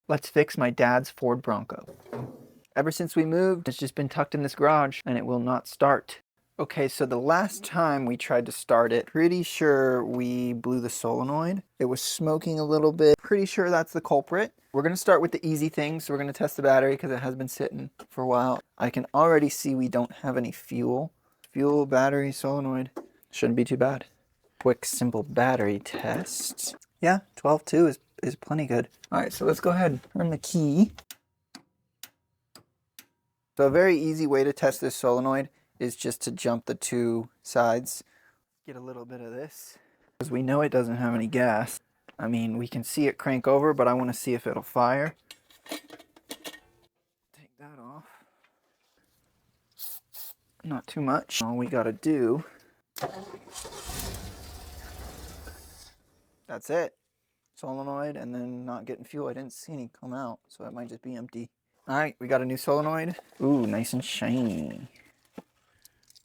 Let's fix my dad's Ford Bronco. Ever since we moved, it's just been tucked in this garage and it will not start. Okay, so the last time we tried to start it, pretty sure we blew the solenoid. It was smoking a little bit. Pretty sure that's the culprit. We're gonna start with the easy things. So we're gonna test the battery because it has been sitting for a while. I can already see we don't have any fuel. Fuel, battery, solenoid. Shouldn't be too bad. Quick, simple battery test. Yeah, 12.2 is plenty good. All right, so let's go ahead and turn the key. So a very easy way to test this solenoid is just to jump the two sides. Get a little bit of this. Because we know it doesn't have any gas. I mean, we can see it crank over, but I want to see if it'll fire. Take that off. Not too much. All we gotta do... That's it. Solenoid and then not getting fuel. I didn't see any come out, so it might just be empty. All right, we got a new solenoid. Ooh, nice and shiny.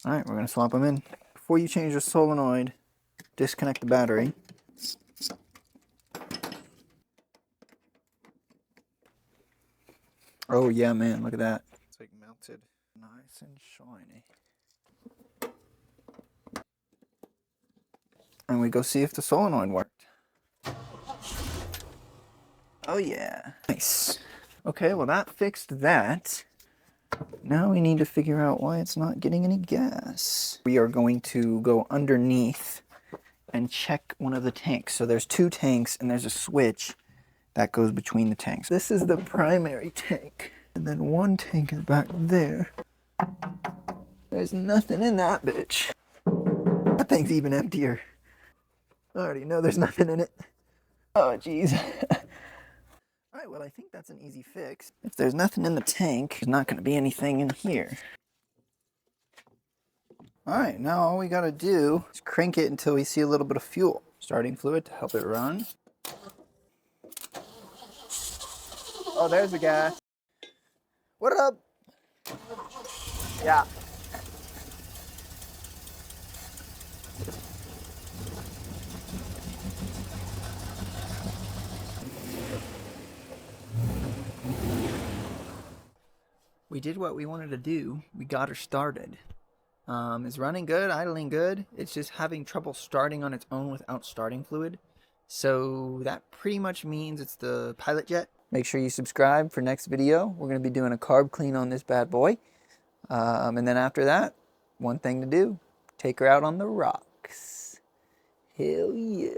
All right, we're gonna swap them in. Before you change the solenoid, disconnect the battery. Oh yeah, man, look at that. It's like melted. Nice and shiny. And we go see if the solenoid worked. Oh yeah, nice. Okay, well that fixed that. Now we need to figure out why it's not getting any gas. We are going to go underneath and check one of the tanks. So there's two tanks and there's a switch that goes between the tanks. This is the primary tank. And then one tank is back there. There's nothing in that bitch. That thing's even emptier. I already know there's nothing in it. Oh, jeez. Alright, well I think that's an easy fix. If there's nothing in the tank, there's not going to be anything in here. Alright, now all we gotta do is crank it until we see a little bit of fuel. Starting fluid to help it run. Oh, there's the gas. What up? Yeah. We did what we wanted to do. We got her started. It's running good, idling good. It's just having trouble starting on its own without starting fluid. So that pretty much means it's the pilot jet. Make sure you subscribe for next video. We're going to be doing a carb clean on this bad boy. And then after that, one thing to do, take her out on the rocks. Hell yeah.